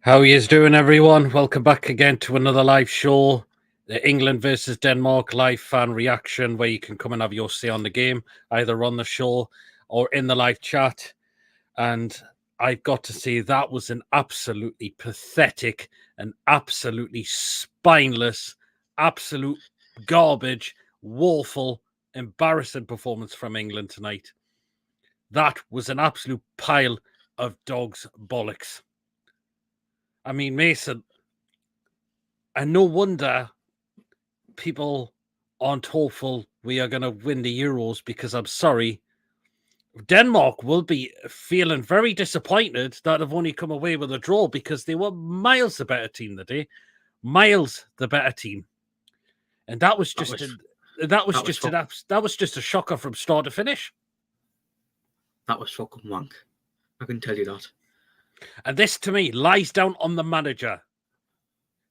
How yous doing, everyone? Welcome back again to another live show, the England versus Denmark live fan reaction, where you can come and have your say on the game, either on the show or in the live chat. And I've got to say, that was an absolutely pathetic and absolutely spineless, absolute garbage, woeful, embarrassing performance from England tonight. That was an absolute pile of dog's bollocks. I mean, Mason, and no wonder people aren't hopeful we are going to win the Euros, because I'm sorry, Denmark will be feeling very disappointed that they've only come away with a draw, because they were miles the better team today, miles the better team, and that was just a shocker from start to finish. That was fucking wank. I can tell you that. And this, to me, lies down on the manager.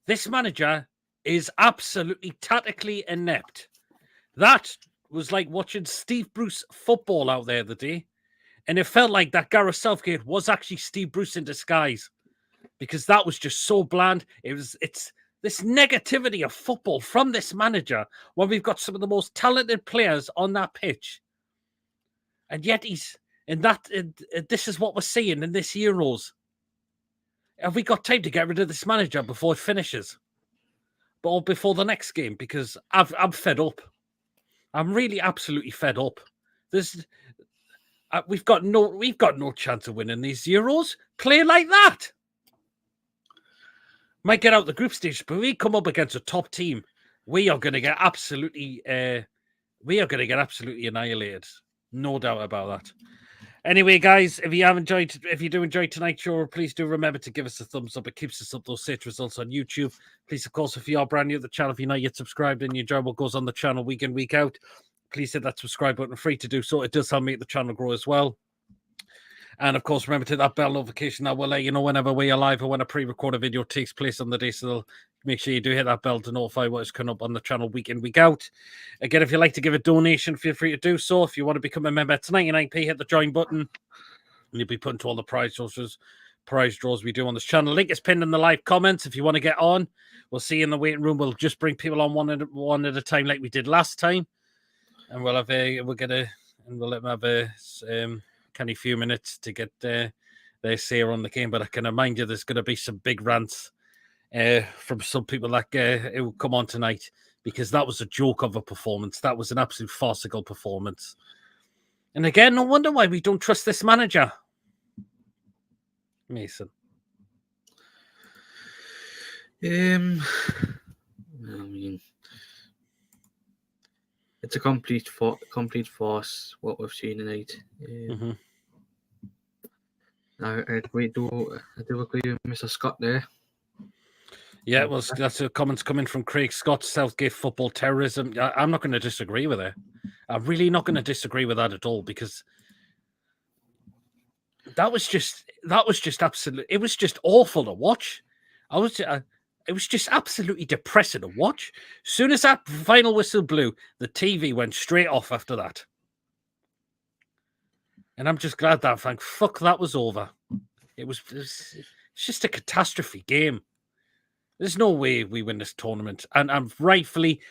This manager is absolutely tactically inept. That was like watching Steve Bruce football out there the day. And it felt like that Gareth Southgate was actually Steve Bruce in disguise, because that was just so bland. It's this negativity of football from this manager when we've got some of the most talented players on that pitch. And yet this is what we're seeing in this Euros. Have we got time to get rid of this manager before it finishes? Or before the next game? Because I'm fed up. I'm really absolutely fed up. We've got no chance of winning these Euros. Play like that. Might get out the group stage, but we come up against a top team, we are going to get absolutely annihilated. No doubt about that. Anyway, guys, if you do enjoy tonight's show, please do remember to give us a thumbs up. It keeps us up those search results on YouTube. Please, of course, if you are brand new to the channel, if you're not yet subscribed and you enjoy what goes on the channel week in, week out, please hit that subscribe button. Free to do so. It does help make the channel grow as well. And, of course, remember to hit that bell notification. That will let you know whenever we are live or when a pre-recorded video takes place on the day. So make sure you do hit that bell to notify what is coming up on the channel week in, week out. Again, if you'd like to give a donation, feel free to do so. If you want to become a member, it's 99p. Hit the join button, and you'll be put into all the prize draws we do on this channel. Link is pinned in the live comments. If you want to get on, we'll see you in the waiting room. We'll just bring people on one at a time, like we did last time, and we'll let them have a kind of few minutes to get their say on the game. But I can remind you, there's going to be some big rants from some people that it will come on tonight, because that was a joke of a performance. That was an absolute farcical performance. And again, no wonder why we don't trust this manager. Mason. I mean, it's a complete farce what we've seen tonight. I do agree with Mr. Scott there. Yeah, well, that's a comments coming from Craig Scott. Southgate football terrorism. I'm not going to disagree with it. I'm really not going to disagree with that at all, because that was just absolute. It was just awful to watch. It was just absolutely depressing to watch. As soon as that final whistle blew, the TV went straight off after that. And I'm just glad that, thank fuck, that was over. It's just a catastrophe game. There's no way we win this tournament. And I'm rightfully,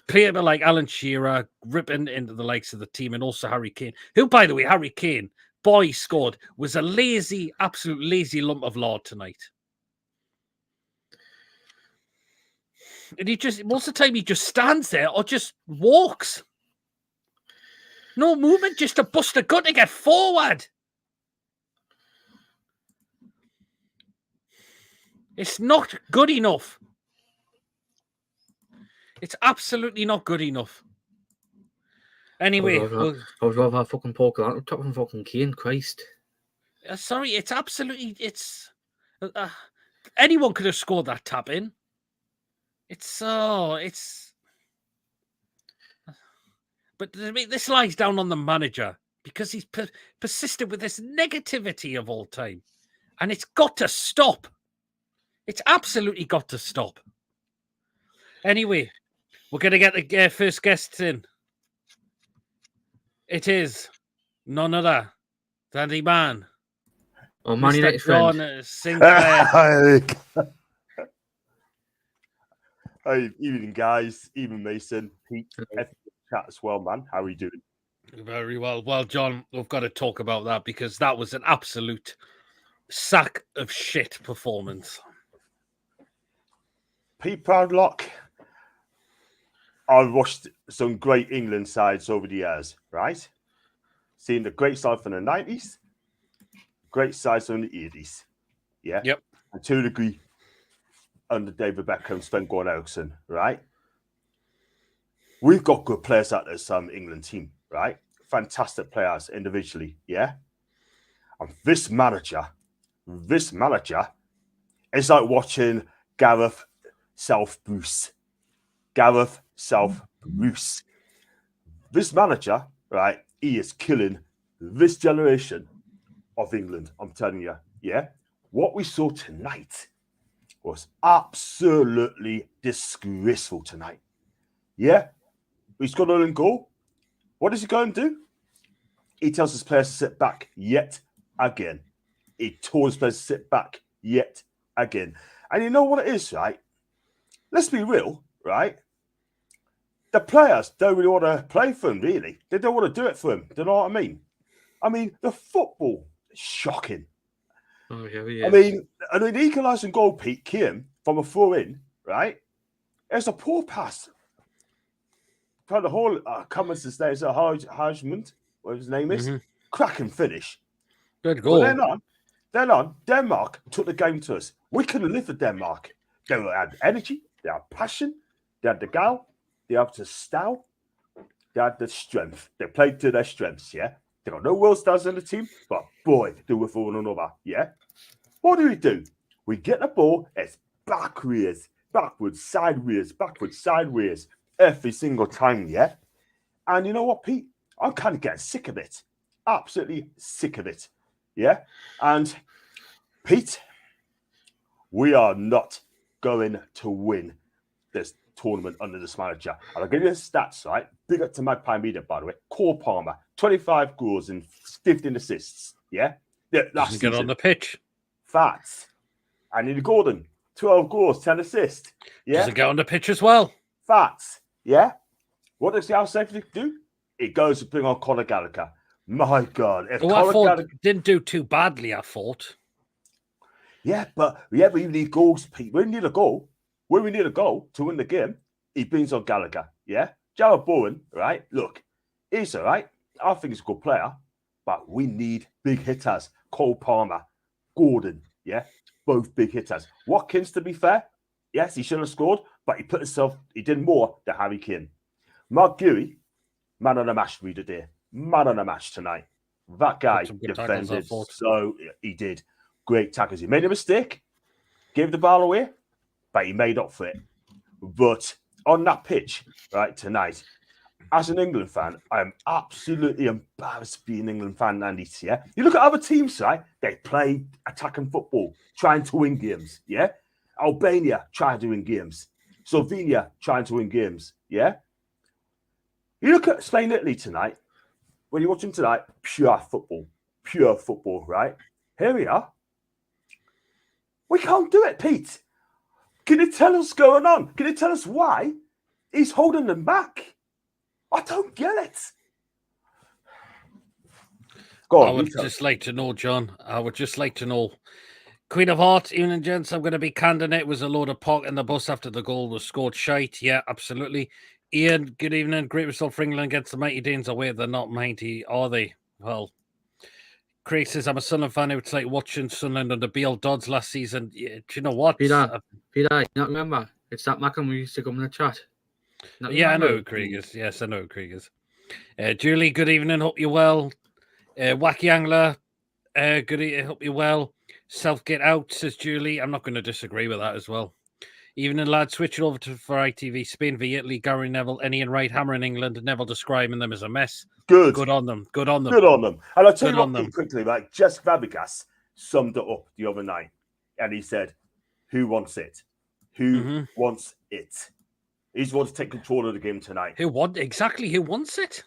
people like Alan Shearer ripping into the likes of the team, and also Harry Kane, who, by the way, Harry Kane, boy scored, was a absolute lazy lump of lard tonight. And most of the time, he just stands there or just walks. No movement, just to bust a gut to get forward. It's not good enough. It's absolutely not good enough. Anyway, I would rather have fucking poker on top of fucking Kane, Christ. Sorry, it's absolutely, anyone could have scored that tap in. But this lies down on the manager, because he's persisted with this negativity of all time. And it's got to stop. It's absolutely got to stop. Anyway, we're going to get the first guests in. It is none other than the man Oh, Man Mr. United John friend. Sinclair. Hey, evening, guys. Evening, Mason, Pete, everyone in the chat as well, man. How are you doing? Very well. Well, John, we've got to talk about that because that was an absolute sack of shit performance. Pete Proudlock. I've watched some great England sides over the years, right? Seen the great side from the 90s, great sides from the 80s. Yeah. Yep. And to a degree, under David Beckham, Sven-Goran Eriksson, right? We've got good players at this England team, right? Fantastic players individually, yeah? And this manager is like watching Gareth Southbruce. This manager, right, he is killing this generation of England, I'm telling you, yeah? What we saw tonight was absolutely disgraceful tonight. Yeah? He's got an own goal. What does he go and do? He tells his players to sit back yet again. He told his players to sit back yet again. And you know what it is, right? Let's be real, right? The players don't really want to play for him, really. They don't want to do it for him. Do you know what I mean? I mean, the football is shocking. Oh, yeah, I mean, an equalising goal, Pete, came from a throw-in, right? It's a poor pass. From the whole comments to say it's a Hajmund, what his name is. Cracking finish. Good goal. But then on, Denmark took the game to us. We couldn't live with Denmark. They had energy, they had passion, they had the gal, they had the style, they had the strength. They played to their strengths, yeah? They got no world stars in the team, but boy, they were for one another, yeah? What do? We get the ball, it's backwards, sideways, every single time, yeah? And you know what, Pete? I'm kind of getting sick of it. Absolutely sick of it, yeah? And Pete, we are not going to win this tournament under this manager. And I'll give you the stats, right? Big up to Magpie Media, by the way. Cole Palmer, 25 goals and 15 assists, yeah? Doesn't get on the pitch. Fats. Andy Gordon, 12 goals, 10 assists. Yeah. Doesn't get on the pitch as well. Fats. Yeah. What does the house safety do? It goes to bring on Conor Gallagher. My God. If Gallagher didn't do too badly, I thought. Yeah, but we need goals, Pete. We need a goal. When we need a goal to win the game, he brings on Gallagher. Yeah. Jared Bowen, right? Look, he's all right. I think he's a good player, but we need big hitters. Cole Palmer, Gordon, yeah, both big hitters. Watkins, to be fair, yes, he should have scored, but he did more than Harry Kane. Mark Geary, man on the match for me today. Man on the match tonight. That guy defended, so he did great tackles. He made a mistake, gave the ball away, but he made up for it. But on that pitch, right, tonight, as an England fan, I'm absolutely embarrassed to be an England fan, Andy. Yeah, you look at other teams, right? They play attacking football, trying to win games. Yeah, Albania trying to win games. Slovenia trying to win games. Yeah, you look at Spain, Italy tonight. When you watch them tonight, pure football, right? Here we are. We can't do it, Pete. Can you tell us what's going on? Can you tell us why he's holding them back? I don't get it. Go on, I would just like to know, John. I would just like to know. Queen of Hearts, evening and gents, I'm going to be candid. It was a load of park in the bus after the goal was scored shite. Yeah, absolutely. Ian, good evening. Great result for England against the Mighty Danes. Away, they're not mighty, are they? Well, Craig says, I'm a Sunderland fan. It's like watching Sunderland under Bill Dodds last season. Yeah, do you know what? Peter, you not remember? It's that Macam we used to come in the chat. Yeah, I know who Craig is. Yes, I know who Craig is. Julie, good evening. Hope you're well. Wacky Angler, good evening. Hope you're well. Self get out, says Julie. I'm not going to disagree with that as well. Evening, lads. Switch it over for ITV. Spain v Italy. Gary Neville, Ian Wright, hammering England. Neville describing them as a mess. Good on them. Good on them. Good on them. And I'll tell you what, quickly, like Jess Fabregas summed it up the other night. And he said, who wants it? Who wants it? He's the one to take control of the game tonight. Who wants it?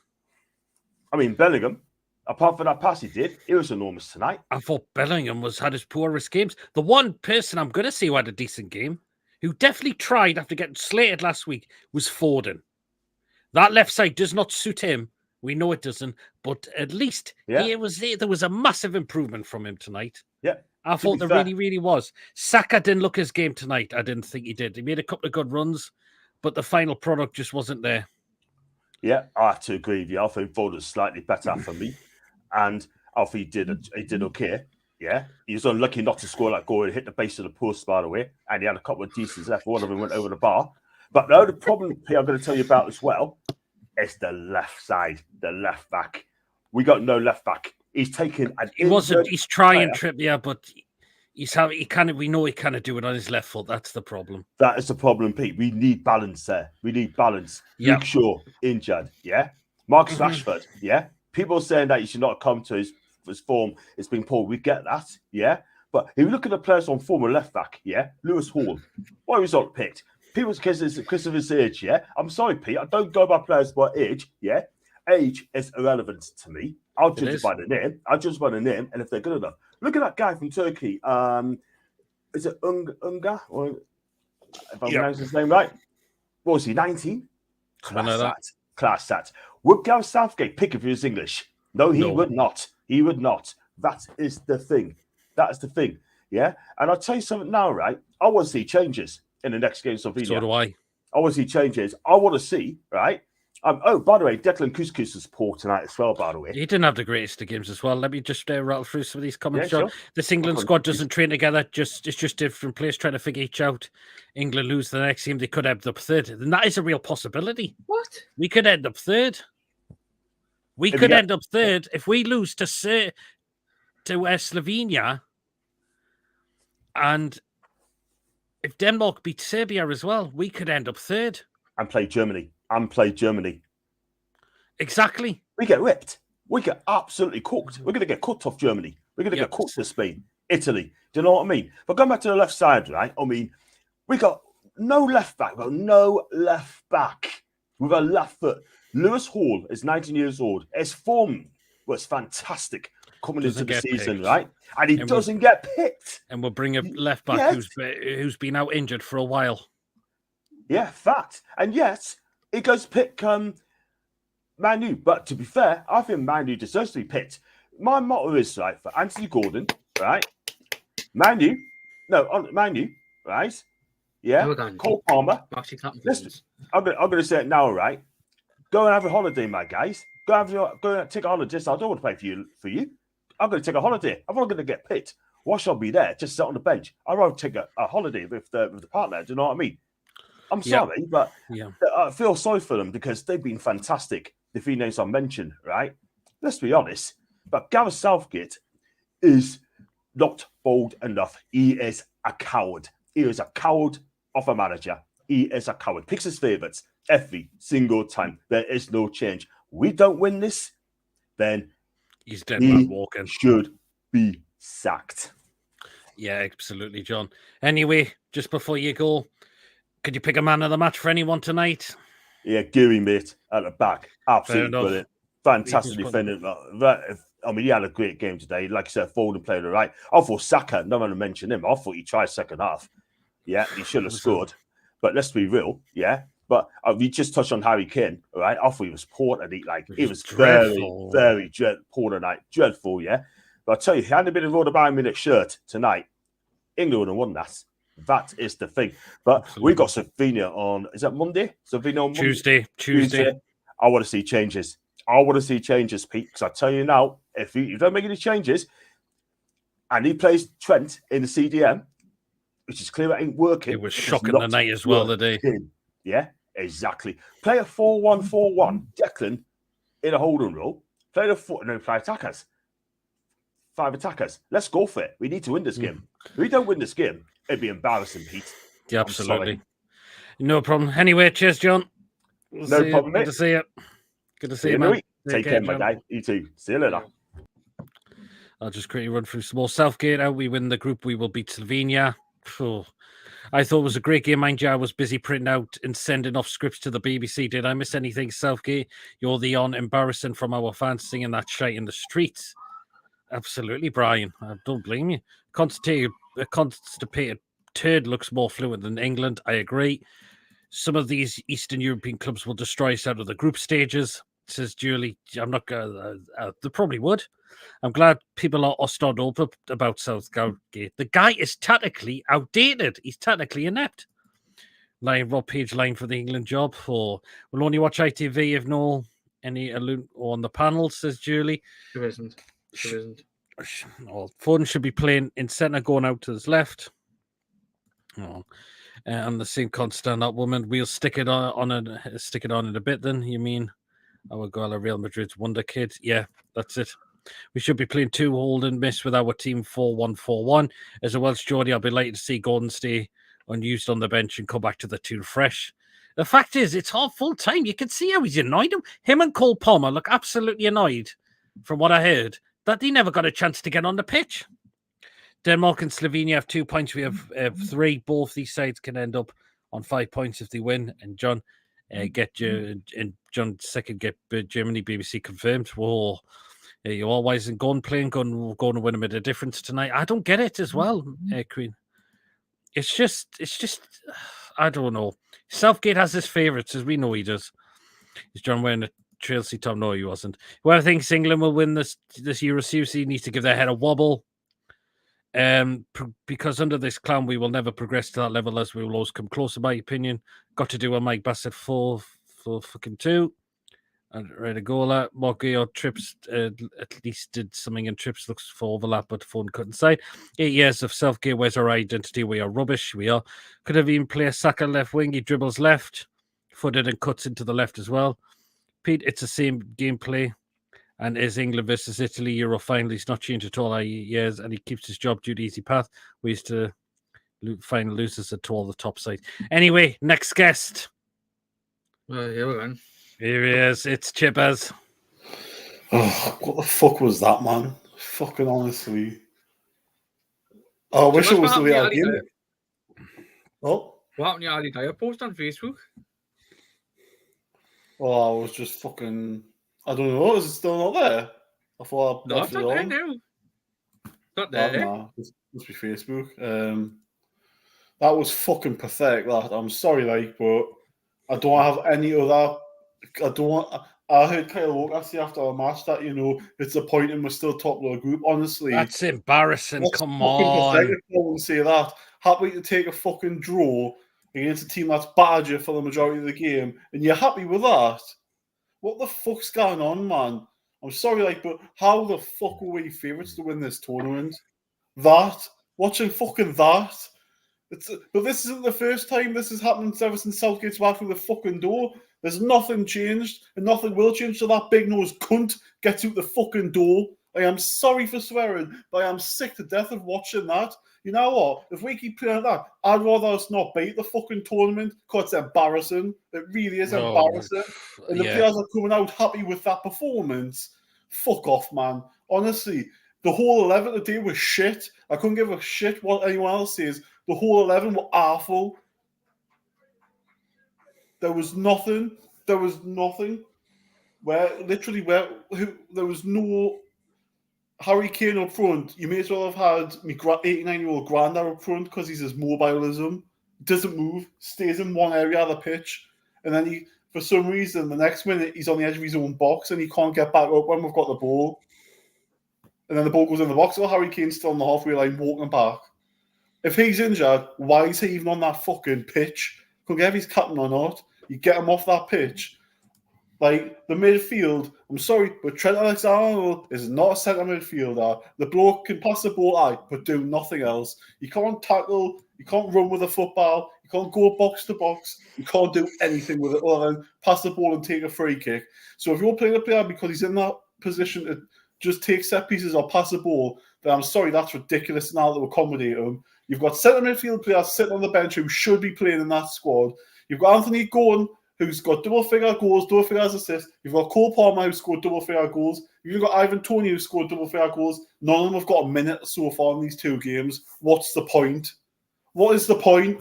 I mean, Bellingham. Apart from that pass he did, it was enormous tonight. I thought Bellingham had his poorest games. The one person I'm going to say who had a decent game, who definitely tried after getting slated last week, was Foden. That left side does not suit him. We know it doesn't, but at least there was a massive improvement from him tonight. Yeah. I thought there really, really was. Saka didn't look his game tonight. I didn't think he did. He made a couple of good runs, but the final product just wasn't there. Yeah, I have to agree with you. I think Foden's slightly better for me. And I think he did okay. Yeah. He was unlucky not to score that goal and hit the base of the post, by the way. And he had a couple of decent left. One of them went over the bar. But the other problem I'm going to tell you about as well is the left side, the left back. We got no left back. He's taken an he's trying Trippier, but we know he can't do it on his left foot. That's the problem. That is the problem, Pete. We need balance there. We need balance. Yep. Luke Shaw injured, yeah. Marcus Rashford, yeah. People saying that he should not come to his form. It's been poor. We get that, yeah. But if you look at the players on former left back, yeah, Lewis Hall, why was not picked? People because of his age, yeah. I'm sorry, Pete. I don't go by players by age, yeah. Age is irrelevant to me. I'll judge it by the name. I'll judge by the name, and if they're good enough. Look at that guy from Turkey. Is it Unga? Or if I'm pronouncing his name right. What was he, 19? Class that. Would Gareth Southgate pick if he was English? No, he would not. He would not. That is the thing. That is the thing. Yeah. And I'll tell you something now, right? I want to see changes in the next game, Slovenia. So do I. I want to see changes. I want to see, right? By the way, Declan Couscous was poor tonight as well, by the way. He didn't have the greatest of games as well. Let me just rattle through some of these comments, John. Sure. This England squad doesn't train together. It's just different players trying to figure each out. England lose the next game. They could end up third. And that is a real possibility. What? We could end up third. We could end up third if we lose to Slovenia, and if Denmark beat Serbia as well, we could end up third. And play Germany. Exactly. We get ripped. We get absolutely cooked. We're going to get cooked off Germany. We're going to get cooked with Spain, Italy. Do you know what I mean? But going back to the left side, right? I mean, we got no left back. We got no left back with a left foot. Lewis Hall is 19 years old. His form was fantastic coming into the season, right? And he doesn't get picked. And we'll bring a left back who's been out injured for a while. Yeah, fact. And yet, he goes pick Manu. But to be fair, I think Manu deserves to be picked. My motto is, right, for Anthony Gordon, right? Manu, right? Yeah, Cole Palmer. I'm going to say it now, right? Go and have a holiday, my guys. Go and take a holiday. I don't want to play for you. I'm going to take a holiday. I'm not going to get picked. Why should I be there? Just sit on the bench. I'd rather take a holiday with the partner. Do you know what I mean? I'm sorry, but I feel sorry for them because they've been fantastic. The three names I mentioned, right? Let's be honest. But Gareth Southgate is not bold enough. He is a coward. He is a coward of a manager. He is a coward. Picks his favourites every single time. There is no change. We don't win this, then he's dead man walking. Should be sacked. Yeah, absolutely, John. Anyway, just before you go, could you pick a man of the match for anyone tonight? Yeah, Geary, mate, at the back. Absolutely brilliant. Fantastic defending. I mean, he had a great game today. Like I said, Foden played all right. I thought Saka, no one mentioned him. I thought he tried second half. Yeah, he should have scored. But let's be real, yeah. But we just touched on Harry Kane, all right? I thought he was poor tonight. Like, he was dreadful. very poor tonight. Dreadful, yeah. But I tell you, he hadn't been in a Bayern Munich shirt tonight, England would have won that. That is the thing. But we got Slovenia on, is that Monday? Slovenia on Monday? Tuesday. I want to see changes. Pete, because I tell you now, if you don't make any changes and he plays Trent in the CDM, which is clear that ain't working. It was shocking the night as well today. Yeah, exactly. Play a 4-1-4-1, Declan in a holding role. Play the 5 attackers. 5 attackers. Let's go for it. We need to win this game. If we don't win this game, it'd be embarrassing, Pete. Yeah, absolutely. No problem. Anyway, cheers, John. No problem, mate. Good to see you. Good to see you, man. Take care, my guy. You too. See you later. I'll just quickly run through some more. Southgate out. We win the group. We will beat Slovenia. I thought it was a great game. Mind you, I was busy printing out and sending off scripts to the BBC. Did I miss anything, Southgate? You're the embarrassing from our fans singing that shite in the streets. Absolutely, Brian. I don't blame you. A constipated turd looks more fluent than England. I agree. Some of these Eastern European clubs will destroy us out of the group stages, says Julie. I'm not going they probably would. I'm glad people are starting up about Southgate. The guy is tactically outdated. He's tactically inept. Rob Page line for the England job. Or we'll only watch ITV if no any on the panel, says Julie. There isn't. Foden should be playing in centre, going out to his left. Oh. And the same can't stand that woman. We'll stick it on in a bit. Then you mean our girl, Real Madrid's wonder kid? Yeah, that's it. We should be playing 2 hold and miss with our team 4-1-4-1. As a Welsh Geordie, I'll be delighted to see Gordon stay unused on the bench and come back to the tune fresh. The fact is, it's half full time. You can see how he's annoyed. Him and Cole Palmer look absolutely annoyed, from what I heard, that they never got a chance to get on the pitch. Denmark and Slovenia have 2 points. We have 3. Both these sides can end up on 5 points if they win. And John John second get Germany BBC confirmed. Whoa, you always in going to win them at a difference tonight. I don't get it as well, Queen. It's just I don't know. Southgate has his favourites, as we know he does. Is John wearing a Chelsea top? No, he wasn't. Whoever thinks England will win this Euro series needs to give their head a wobble. Because under this clown, we will never progress to that level, as we will always come close, in my opinion. Got to do a Mike Bassett for fucking 2. And ready to go. Morgio Trips at least did something in Trips, looks for overlap, but phone cut inside. 8 years of Southgate. Where's our identity? We are rubbish. We are. Could have even played Saka left wing. He dribbles left, footed and cuts into the left as well. Pete, it's the same gameplay. And is England versus Italy Euro final? He's not changed at all years, and he keeps his job due to easy path. We used to find losers at all the top side. Anyway, next guest. Here we go. Here he is. It's Chippers. Oh, what the fuck was that, man? Fucking honestly. Oh, I wish it was the way I did it. Oh? What happened to your Ali Dyer post on Facebook? Oh, I was just fucking... I don't know. Is it still not there? I thought I left it on. Not there now. Not there. Nah, it must be Facebook. That was fucking pathetic, that. I'm sorry, but I don't have any other... I heard Kyle Walker say after a match that, it's a point and we're still top of the group. Honestly, that's embarrassing. Come on. I say that. Happy to take a fucking draw against a team that's battered you for the majority of the game, and you're happy with that? What the fuck's going on, man? I'm sorry, but how the fuck were we favourites to win this tournament? Watching fucking that. But this isn't the first time this has happened ever since Southgate's back through the fucking door. There's nothing changed, and nothing will change till that big-nosed cunt gets out the fucking door. I am sorry for swearing, but I am sick to death of watching that. You know what? If we keep playing like that, I'd rather us not beat the fucking tournament because it's embarrassing. It really is embarrassing. And the players are coming out happy with that performance. Fuck off, man. Honestly, the whole 11 today was shit. I couldn't give a shit what anyone else says. The whole 11 were awful. There was nothing. There was nothing. There was no Harry Kane up front. You may as well have had my 89-year-old granddad up front because he's his mobilism. Doesn't move, stays in one area of the pitch, and then for some reason, the next minute he's on the edge of his own box and he can't get back up when we've got the ball. And then the ball goes in the box. So Harry Kane's still on the halfway line walking back. If he's injured, why is he even on that fucking pitch? Couldn't get if he's captain or not. You get him off that pitch. The midfield, I'm sorry, but Trent Alexander-Arnold is not a centre midfielder. The bloke can pass the ball, but do nothing else. You can't tackle, you can't run with a football, you can't go box to box, you can't do anything with it other than pass the ball and take a free kick. So if you're playing a player because he's in that position to just take set pieces or pass the ball, then I'm sorry, that's ridiculous now to accommodate him. You've got centre midfield players sitting on the bench who should be playing in that squad. You've got Anthony Gordon, who's got double-figure goals, double-figure assists. You've got Cole Palmer, who scored double-figure goals. You've got Ivan Toney, who scored double-figure goals. None of them have got a minute so far in these 2 games. What's the point? What is the point?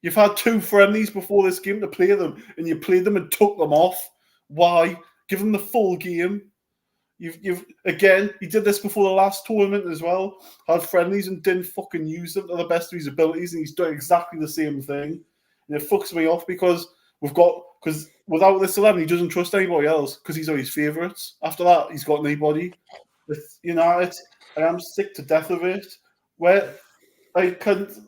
You've had 2 friendlies before this game to play them, and you played them and took them off. Why? Give them the full game. You've again, he did this before the last tournament as well. Had friendlies and didn't fucking use them to the best of his abilities, and he's doing exactly the same thing. And it fucks me off because without this 11, he doesn't trust anybody else because he's always favourites. After that, he's got nobody. With United, I am sick to death of it. Where I can,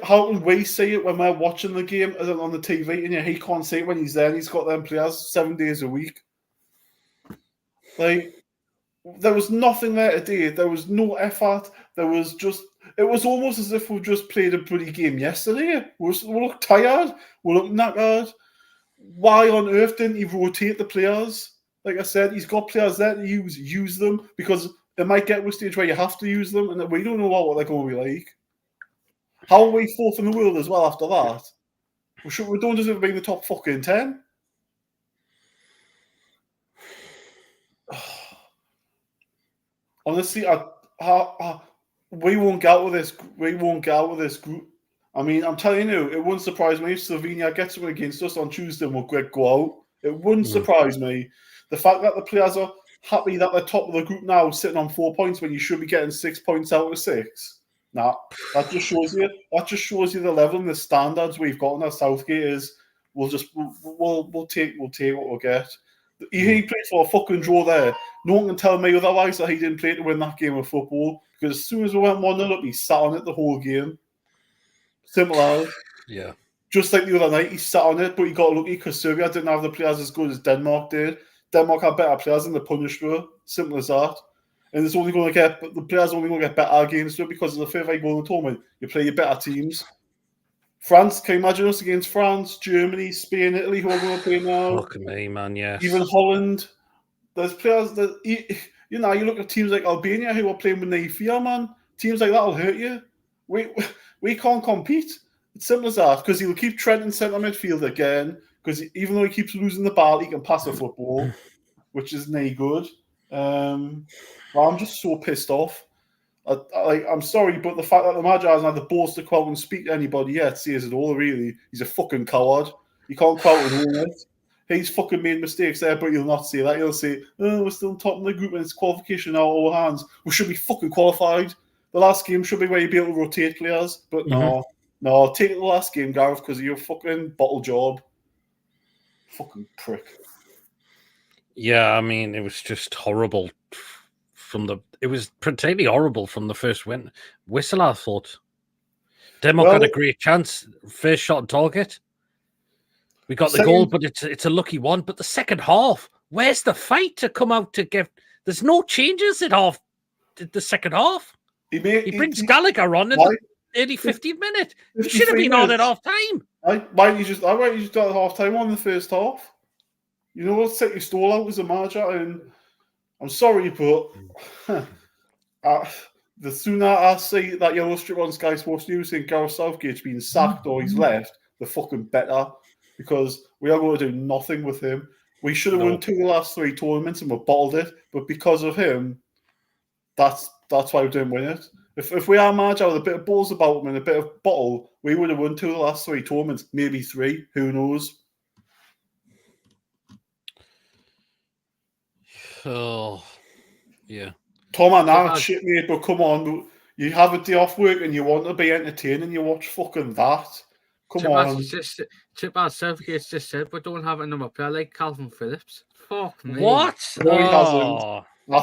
how can we see it when we're watching the game on the TV, and he can't see it when he's there? And he's got them players 7 days a week. Like, there was nothing there today. There was no effort. It was almost as if we just played a bloody game yesterday. We look tired. We look knackered. Why on earth didn't he rotate the players? Like I said, he's got players there to use them, because it might get to a stage where you have to use them, and we don't know what they're going to be like. How are we 4th in the world as well after that? We don't deserve to be in the top fucking 10. Honestly, we won't get out with this. We won't get out with this group. I mean, I'm telling you, it wouldn't surprise me if Slovenia gets something against us on Tuesday and we'll go out. It wouldn't surprise me. The fact that the players are happy that they're top of the group now, sitting on 4 points when you should be getting 6 points out of 6. Nah, that just shows you. That just shows you the level and the standards we've got in our Southgate is. We'll take what we'll get. He played for a fucking draw there. No one can tell me otherwise that he didn't play to win that game of football, because as soon as we went 1-0 up, he sat on it the whole game. Simple as. Yeah. Just like the other night, he sat on it, but he got lucky because Serbia didn't have the players as good as Denmark did. Denmark had better players and they punished her. Simple as that. And it's only going to get, the players are only going to get better against it because of the fifth goal in the tournament. You play your better teams. France, can you imagine us against France, Germany, Spain, Italy, who are going to play now? Fucking me, man, yes. Even Holland. There's players that, you look at teams like Albania who are playing with no fear, man. Teams like that will hurt you. We can't compete. It's simple as that, because he'll keep Trent in centre midfield again, because even though he keeps losing the ball, he can pass the football, which is no good. Well, I'm just so pissed off. I'm sorry, but the fact that the Magi hasn't had the balls to go out and speak to anybody yet says it all, really. He's a fucking coward. You can't go out and own it. He's fucking made mistakes there, but he'll not say that. He'll say, we're still on top of the group and it's qualification out of our hands. We should be fucking qualified. The last game should be where you'll be able to rotate players. But no, take it the last game, Gareth, because of your fucking bottle job. Fucking prick. Yeah, I mean, it was just horrible. It was particularly horrible from the first whistle, I thought. Denmark had a great chance. First shot on target. We got the goal, but it's a lucky one. But the second half, where's the fight to come out to give? There's no changes at the second half. He brings Gallagher on in the early 15th minute. He should have been on at half time. Why don't you just do it at half time on the first half? You know what? Set your stall out as a manager, and I'm sorry, but the sooner I see that yellow strip on Sky Sports News saying Gareth Southgate's been sacked or he's left, the fucking better, because we are going to do nothing with him. We should have won 2 of the last 3 tournaments and we bottled it, but because of him, that's why we didn't win it. If we are manager with a bit of balls about him and a bit of bottle, we would have won 2 of the last 3 tournaments, maybe 3. Who knows? Oh, yeah. Tom and I, shit, mate, but come on. You have a day off work and you want to be entertained and you watch fucking that. Come on. Chip Southgate's just said, but don't have a number player like Calvin Phillips. Fuck me. What? No, he hasn't. I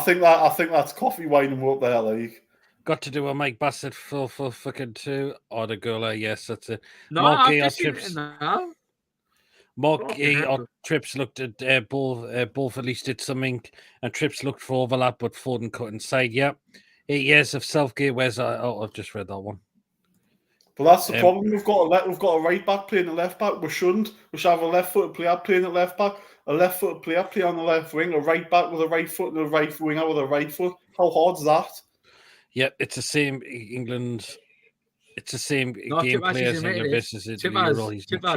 think that's coffee winding up there, like. Got to do a Mike Bassett for fucking 2. Or the goaler, yes, that's it. No, Mark I've seen it now. Mark or Trips looked at both at least did something, and Trips looked for overlap, but Foden cut inside. Yeah, 8 years of Southgate. I've just read that one. But that's the problem. We've got a right back playing a left back. We shouldn't. We should have a left-footed player playing at left back, a left-footed player playing on the left wing, a right back with a right foot, and a right winger with a right foot. How hard's that? Yeah, it's the same England. It's the same game players in the business.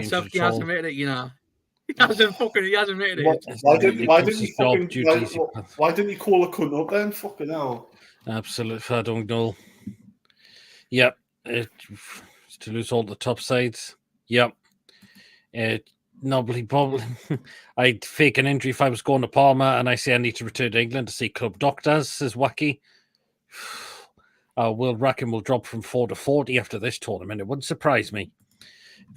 Southgate hasn't made it, you know. He hasn't made it. Why didn't he call a cunt up then? Fucking hell. Absolutely, I don't know. Yeah, to lose all the top sides. Yep. Nobly probably. I'd fake an injury if I was going to Parma, and I say I need to return to England to see club doctors, says Wacky. World ranking will drop from 4 to 40 after this tournament. It wouldn't surprise me.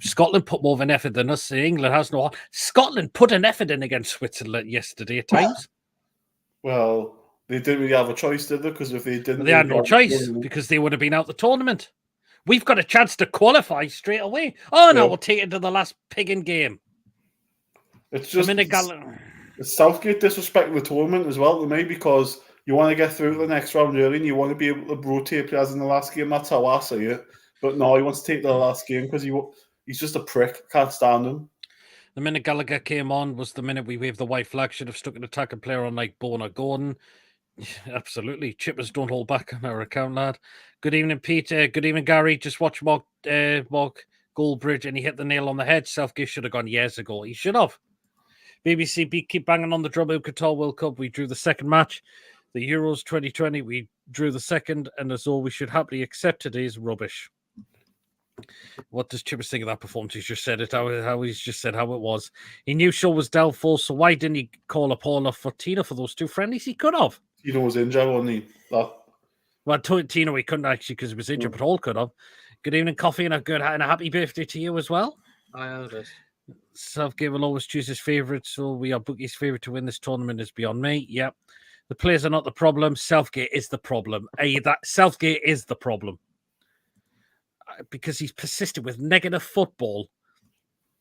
Scotland put more of an effort than us. England has no. Scotland put an effort in against Switzerland yesterday at times. Well, they didn't really have a choice, did they? Because if they didn't, They had they'd no be choice out. because they would have been out the tournament. We've got a chance to qualify straight away. Oh no, Yeah. we'll take it to the last pigging game. It's just Dominic it's Southgate disrespecting the tournament as well to me, because you want to get through the next round early and you want to be able to rotate players in the last game. That's how I see it. But no, he wants to take the last game because he's just a prick. Can't stand him. The minute Gallagher came on was the minute we waved the white flag. Should have stuck an attacking player on like Bona Gordon. Absolutely. Chippers don't hold back on our account, lad. Good evening, Peter. Good evening, Gary. Just watch Mark Goldbridge and he hit the nail on the head. Southgate should have gone years ago. He should have. BBC keep banging on the drum of Qatar World Cup. We drew the second match. The Euros 2020, we drew the second. And as all, we should happily accept today's rubbish. What does Chippers think of that performance? He's just said it, how he's just said how it was. He knew Shaw was doubtful, so why didn't he call up Paula for Tina for those two friendlies? He could have. Tino was injured, wasn't he? Well, Tino, he couldn't actually because he was injured, but all could have. Good evening, Coffee, and a happy birthday to you as well. I heard it. Southgate will always choose his favourite, so we are Bookie's favourite to win this tournament is beyond me. Yep. The players are not the problem. Southgate is the problem. Southgate is the problem. Because he's persisted with negative football,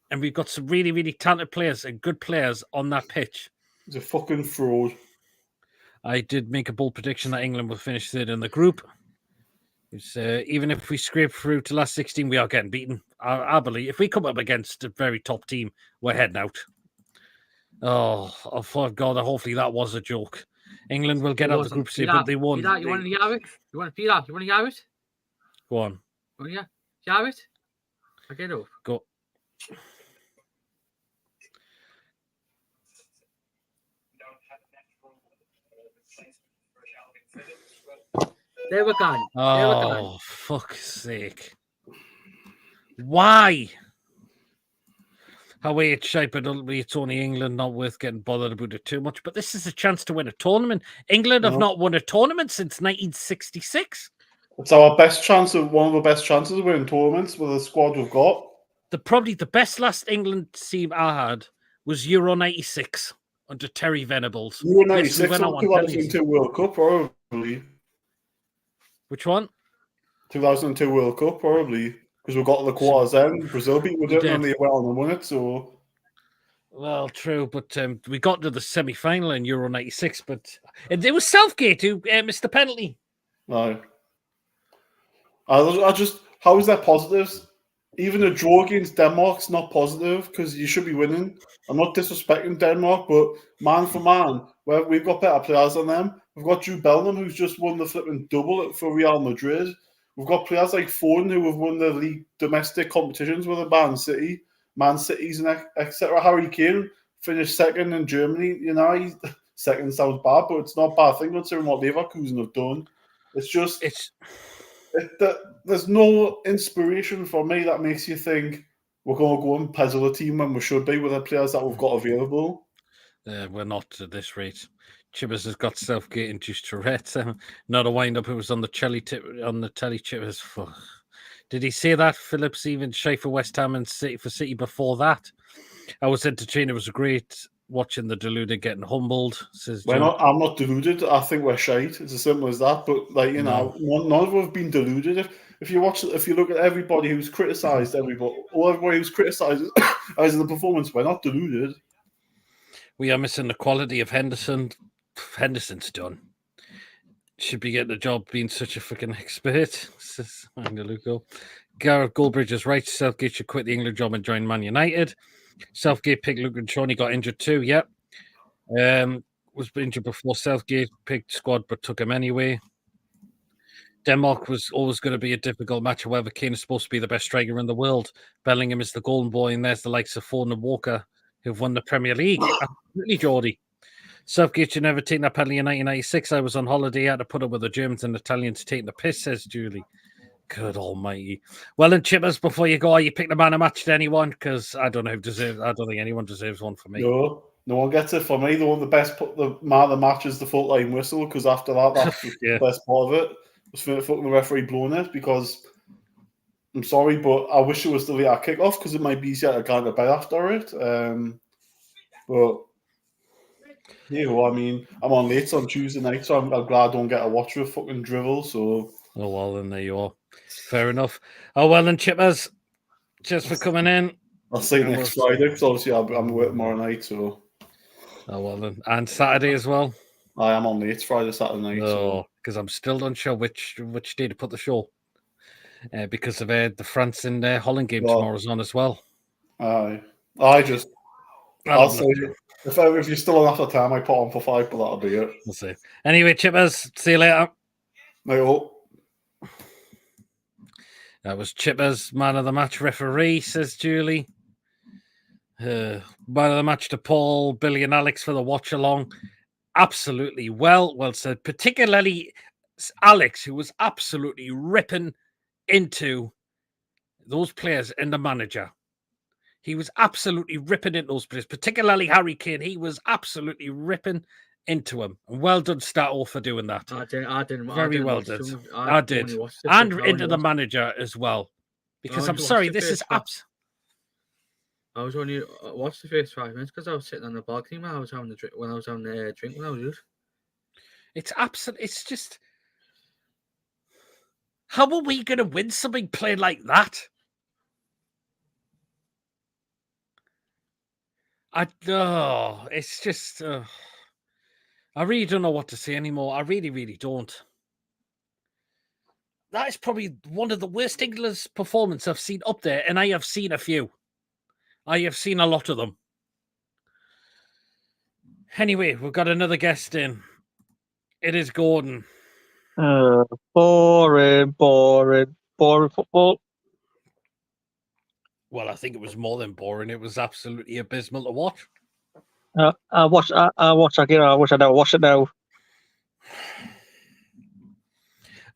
and we've got some really, really talented players and good players on that pitch. He's a fucking fraud. I did make a bold prediction that England will finish third in the group. Even if we scrape through to last 16, we are getting beaten. I believe if we come up against a very top team, we're heading out. Oh, for God, hopefully that was a joke. England will get out of the group stage, but they won't. You want to hear it? You want to hear it? You want to hear it? Go on. Oh, yeah. Hear it? I'll get up. Go. They were gone. Oh, fuck's sake. Why? How it's shape, but it's only England, not worth getting bothered about it too much. But this is a chance to win a tournament. England have not won a tournament since 1966. It's our best chance of one of the best chances of winning tournaments with the squad we've got. Probably the best last England team I had was Euro 96 under Terry Venables. Euro 96 or 2002 World Cup, probably. Which one? 2002 World Cup, probably. Because we got to the quarters then. Brazil beat we didn't, and they went on and won it, so... Well, true, but we got to the semi-final in Euro 96, but it was Southgate who missed the penalty. No. I just... How is that positives? Even a draw against Denmark's not positive, because you should be winning. I'm not disrespecting Denmark, but man for man, we've got better players than them. We've got Jude Bellingham, who's just won the flipping double for Real Madrid. We've got players like Foden, who have won the league domestic competitions with Man City's and etc. Harry Kane finished second in Germany. You know, second sounds bad, but it's not a bad thing considering what Leverkusen have done. It's just there's no inspiration for me that makes you think we're going to go and puzzle a team when we should be with the players that we've got available. We're not at this rate. Chibbers has got Southgate induced Tourette. Not a wind-up. It was on the telly Chibbers. Did he say that? Phillips even shy for West Ham and City before that. I was entertained. It was great watching the deluded getting humbled. Says I'm not deluded. I think we're shite. It's as simple as that. But none of us have been deluded. If you look at everybody who's criticised everybody who's criticised as the performance, we're not deluded. We are missing the quality of Henderson. Henderson's done. Should be getting a job being such a freaking expert. Says Luco. Gareth Goldbridge is right. Southgate should quit the England job and join Man United. Southgate picked Luke and Shawnee, got injured too. Yep. Was injured before Southgate picked squad, but took him anyway. Denmark was always going to be a difficult match. However, Kane is supposed to be the best striker in the world. Bellingham is the golden boy, and there's the likes of Foden and Walker who've won the Premier League. Absolutely, Geordie. Southgate should never take that penalty in 1996. I was on holiday. I had to put up with the Germans and Italians taking the piss, says Julie. Good almighty. Well, and Chippers, before you go, are you picking a man of match to anyone? Because I don't know who deserves. I don't think anyone deserves one for me. No one gets it for me. The man of the match is the full-time whistle, because after that, that's Yeah. the best part of it. Was for fucking the referee blowing it, because I'm sorry, but I wish it was still at kickoff, because it might be easier to go to bed after it. But I mean, I'm on late on Tuesday night, so I'm glad I don't get to watch the fucking drivel. So, Oh well, then there you are. Fair enough. Oh well, then Chippers, just for coming in. I'll see you And next we'll- Friday, because obviously I'm working tomorrow night. So, Oh well, then, and Saturday as well. I am on late Friday, Saturday night. No, because I'm still unsure which day to put the show. Because of the France and Holland game Well, tomorrow's on as well. I'll say if you're still on after time, I put on for 5, but that'll be it. We'll see. Anyway, Chippers, see you later. I hope. That was Chippers, man of the match referee, says Julie. Man of the match to Paul, Billy, and Alex for the watch along. Absolutely well said. Particularly Alex, who was absolutely ripping into those players and the manager. He was absolutely ripping into those players, particularly Harry Kane. He was absolutely ripping into him. And well done, Stato, for doing that. I didn't. Very well watch did. some- I did. only watched the And fifth- I into only the watched- manager as well. Because I I'm only sorry, watched the this is first I was only watched the first 5 minutes because I was sitting on the balcony when I was having a drink. When I was having a drink when I was youth. It's absolute. It's just. How are we going to win something playing like that? It's just. I really don't know what to say anymore. I really, really don't. That is probably one of the worst England's performance I've seen up there, and I have seen a few. I have seen a lot of them. Anyway, we've got another guest in. It is Gordon. Boring football. Well, I think it was more than boring. It was absolutely abysmal to watch. I watched again. I wish I never watched it now.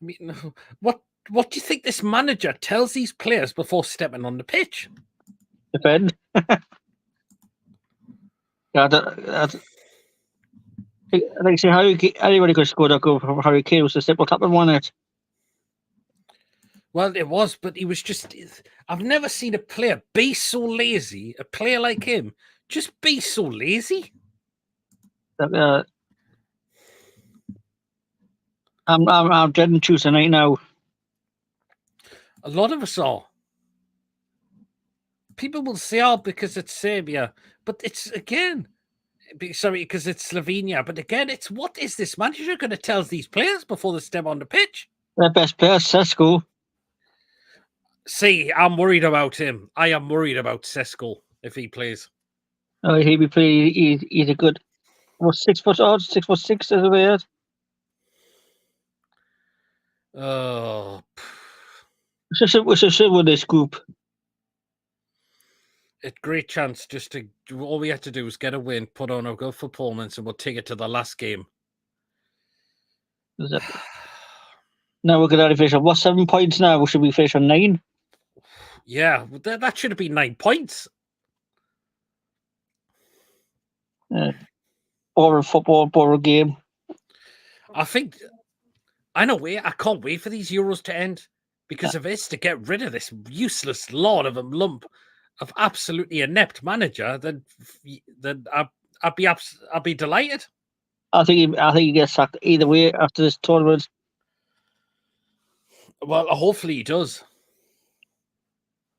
I mean, what do you think this manager tells these players before stepping on the pitch? Defend. I think see anybody could score that goal from Harry Kane. Was a simple tap and won it. Well, it was, but he was just. I've never seen a player be so lazy. A player like him just be so lazy. I'm dreading Tuesday night now. A lot of us are. People will say, "Oh, because it's Serbia," but it's again. Sorry, because it's Slovenia. But again, it's what is this manager going to tell these players before they step on the pitch? Their best player, Sesko. See, I'm worried about him. I am worried about Sesko if he plays. He'll be pretty. He's a good. What 6 foot odd? 6'6" is weird. Oh, It's a shit with this group. a great chance just to. All we had to do was get a win, put on a good performance, and we'll take it to the last game. Now we're going to finish on what 7 points now? Should we finish on 9? Yeah, that should have been 9 points. Boring football, boring game. I think. I can't wait for these Euros to end because of this, to get rid of this useless lord of a lump of absolutely inept manager. Then I'd be delighted. I think he gets sacked either way after this tournament. Well, hopefully he does.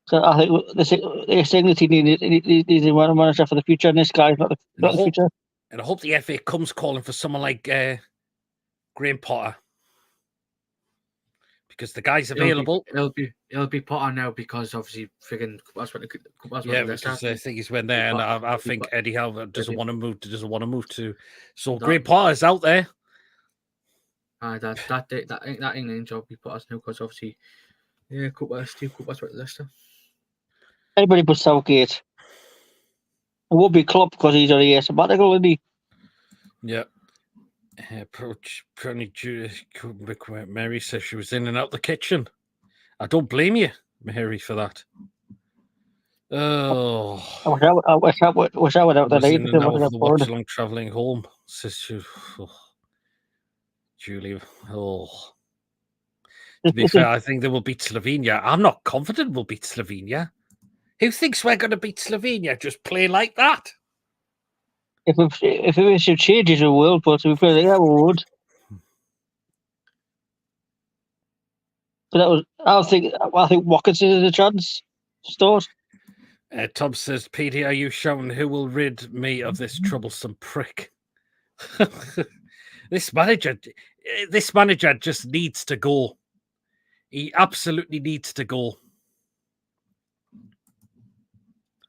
So I think they're saying that he needs a manager for the future, and this guy's not the future. And I hope the FA comes calling for someone like Graham Potter. Because the guy's available. It'll be Potter now because obviously friggin' Because I think he's went there, and I think Eddie Howe doesn't want to move. To so Graham Potter's out there. That England job be Potter's now because obviously Steve Cooper's with Leicester. Anybody but Southgate. It won't be Klopp because he's already a sabbatical, isn't he? Yeah. Mary says she was in and out the kitchen. I don't blame you, Mary, for that. Oh, I wish I would out the was night in because and I out wasn't of the bored. watch along travelling home, says Julie. Oh, to be fair, I think they will beat Slovenia. I'm not confident we'll beat Slovenia. Who thinks we're going to beat Slovenia? Just play like that. If it should change, it will. But to be fair, yeah, we would. So that was. I think Watkins is a chance. Start. Tom says, Petey, are you shouting who will rid me of this troublesome prick? This manager just needs to go. He absolutely needs to go.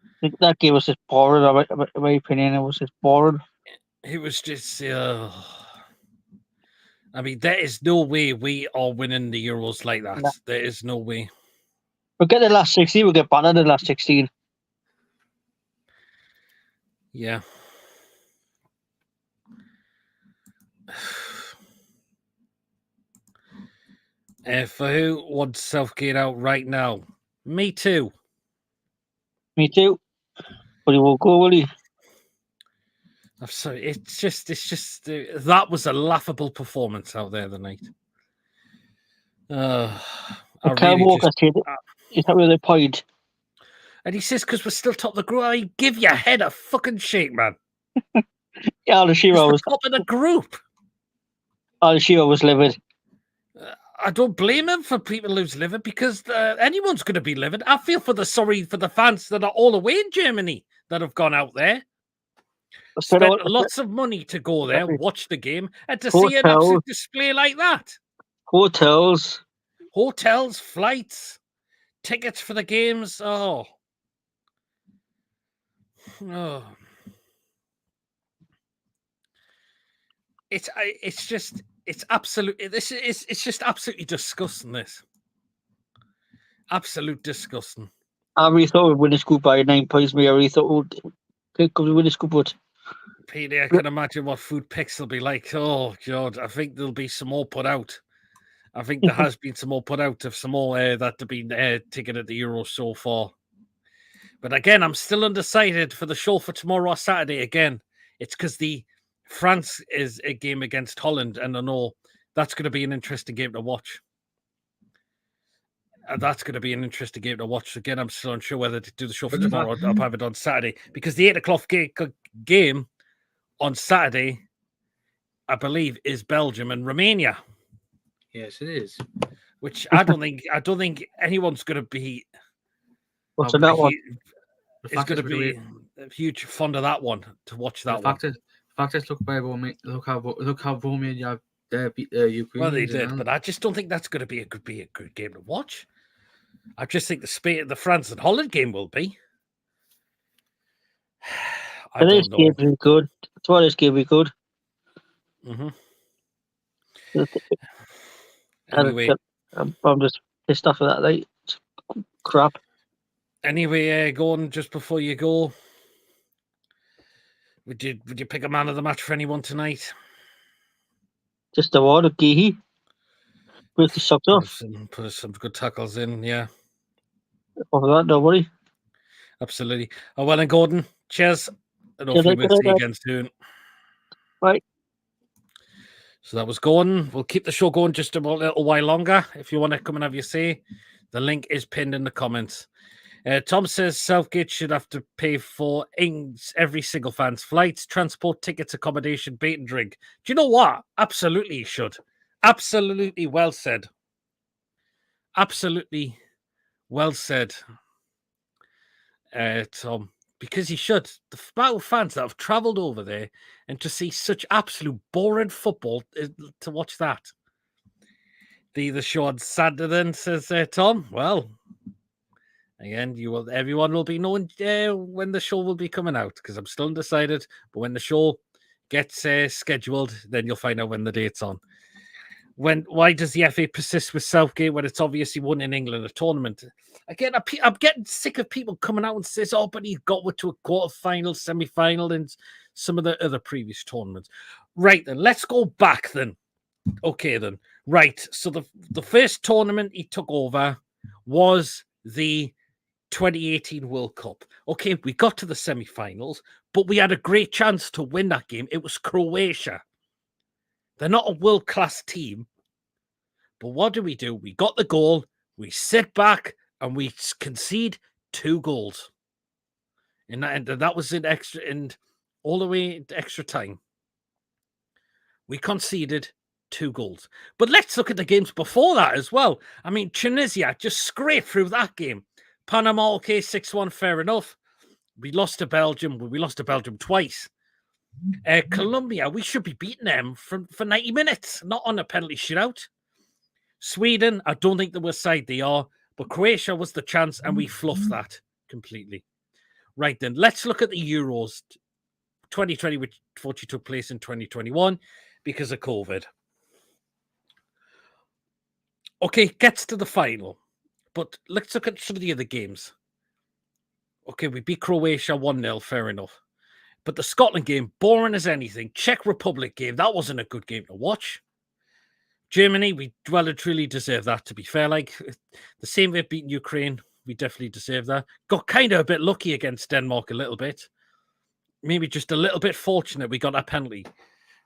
I think that game was just boring. In my opinion, it was just boring. It was just. I mean, there is no way we are winning the Euros like that. No. There is no way. We'll get the last 16. We'll get battered in the last 16. Yeah. For who wants Southgate out right now? Me too. Me too. But he won't go, will he? I'm sorry. It's just that was a laughable performance out there tonight. I Kyle really Walker just, said he's not really the point. and he says because we're still top of the group. I give your head a fucking shake, man. Yeah, It's the top of the group. Al-Shira was livid. I don't blame him for people who's livid because anyone's going to be livid. I feel for the fans that are all the way in Germany that have gone out there, spent lots of money to go there, watch the game, and to see an absolute display like that. Hotels, flights, tickets for the games. Oh. It's just absolutely disgusting. This absolute disgusting. I really thought we'd win this group by 9 points. I really thought we'd win this group, but Peter, I can imagine what food picks will be like. Oh God, I think there'll be some more put out. I think there has been some more put out of some more that have been ticketed the Euro so far. But again, I'm still undecided for the show for tomorrow or Saturday. Again, it's because the France is a game against Holland, and I know that's going to be an interesting game to watch. That's going to be an interesting game to watch. Again, I'm still unsure whether to do the show for tomorrow or have it on Saturday, because the 8 o'clock game on Saturday, I believe, is Belgium and Romania. Yes, it is. Which I don't think anyone's going to be. What's that one? Is going to be a huge fond of that one to watch that one. The fact is, look how Romania beat Ukraine. Well, they did, but I just don't think that's going to be a good game to watch. I just think the France and Holland game will be. Today's game will be good. Tomorrow's game will be good. Mm-hmm. Anyway, I'm just pissed off of that. Like, it's crap. Anyway, going just before you go, would you pick a man of the match for anyone tonight? Just the one of Geehy. Break the socks off. Put some good tackles in, yeah. Over that, don't worry. Absolutely. Oh, well, and Gordon, cheers. And hopefully we'll see you again soon. Right. So that was Gordon. We'll keep the show going just a little while longer. If you want to come and have your say, the link is pinned in the comments. Tom says Southgate should have to pay for every single fan's flights, transport, tickets, accommodation, bait and drink. Do you know what? Absolutely he should. Absolutely well said. Absolutely well said, Tom. Because he should. The amount of fans that have travelled over there and to see such absolute boring football, to watch that. The show on Saturday then, says Tom. Well, again, everyone will be knowing when the show will be coming out, because I'm still undecided. But when the show gets scheduled, then you'll find out when the date's on. Why does the FA persist with Southgate when it's obviously won in England a tournament? Again, I'm getting sick of people coming out and says, "Oh, but he got to a quarter-final, semi-final, and some of the other previous tournaments." Right then, let's go back then. Okay then, right. So the first tournament he took over was the 2018 World Cup. Okay, we got to the semi-finals, but we had a great chance to win that game. It was Croatia. They're not a world-class team. But what do? We got the goal, we sit back, and we concede 2 goals. And that was in extra, and all the way into extra time. We conceded 2 goals. But let's look at the games before that as well. I mean, Tunisia just scraped through that game. Panama, okay, 6-1, fair enough. We lost to Belgium. We lost to Belgium twice. Colombia, we should be beating them for 90 minutes, not on a penalty shootout. Sweden, I don't think they were side they are, but Croatia was the chance, and we fluffed that completely. Right then, let's look at the Euros 2020, which fortunately took place in 2021 because of COVID. Okay, gets to the final, but let's look at some of the other games. Okay, we beat Croatia 1-0, fair enough. But the Scotland game, boring as anything. Czech Republic game, that wasn't a good game to watch. Germany, we well and truly deserve that, to be fair. Like, the same way beating Ukraine, we definitely deserve that. Got kind of a bit lucky against Denmark a little bit. Maybe just a little bit fortunate we got that penalty.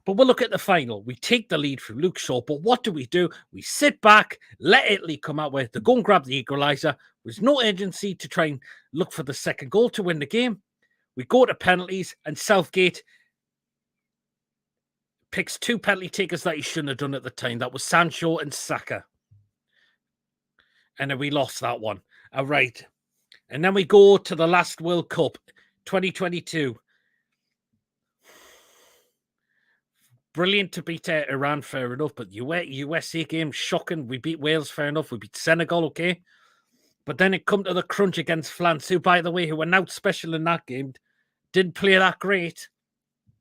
But we'll look at the final. We take the lead from Luke Shaw, but what do? We sit back, let Italy come out with, they go and grab the equaliser. There's no urgency to try and look for the second goal to win the game. We go to penalties, and Southgate picks 2 penalty takers that he shouldn't have done at the time. That was Sancho and Saka. And then we lost that one. All right. And then we go to the last World Cup, 2022. Brilliant to beat Iran, fair enough. But USA game, shocking. We beat Wales, fair enough. We beat Senegal, okay. But then it come to the crunch against France, who, by the way, who were now special in that game, didn't play that great.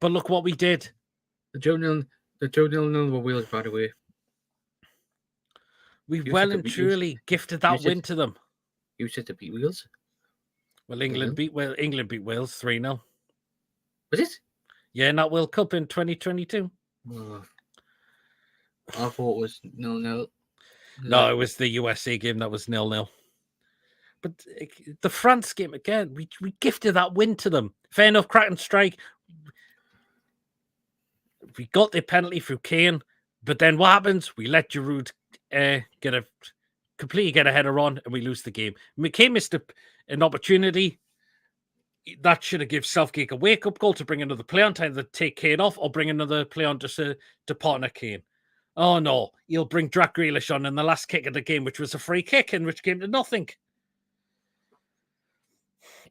But look what we did. The 2-0 were Wales, by the way. We well and truly gifted that win to them. You said to beat Wales. Well, England beat Wales 3-0. Was it? Yeah, in that World Cup in 2022. Oh, I thought it was 0-0. No, it was the USA game that was 0-0. But the France game, again, we gifted that win to them. Fair enough, crack and strike. We got the penalty through Kane, but then what happens? We let Giroud completely get a header on, and we lose the game. Kane missed an opportunity. That should have given Southgate a wake-up call to bring another player on, time to take Kane off, or bring another player on to partner Kane. Oh, no. He'll bring Jack Grealish on in the last kick of the game, which was a free kick, and which came to nothing.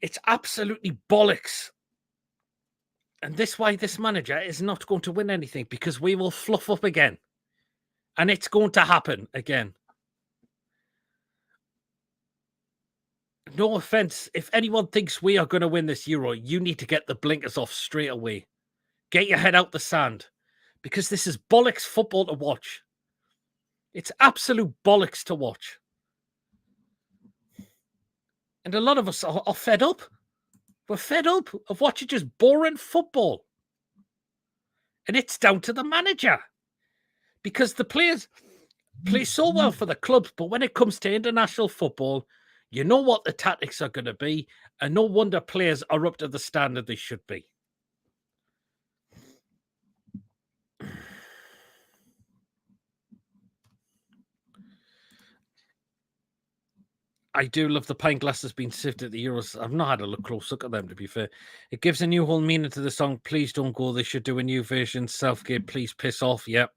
It's absolutely bollocks. And this why this manager is not going to win anything, because we will fluff up again. And it's going to happen again. No offense. If anyone thinks we are going to win this Euro, you need to get the blinkers off straight away. Get your head out the sand. Because this is bollocks football to watch. It's absolute bollocks to watch. And a lot of us are fed up. We're fed up of watching just boring football. And it's down to the manager. Because the players play so well for the clubs, but when it comes to international football, you know what the tactics are going to be, and no wonder players are up to the standard they should be. I do love the pint glasses being sifted at the Euros. I've not had a close look at them, to be fair. It gives a new whole meaning to the song. Please don't go. They should do a new version. Southgate, please piss off. Yep.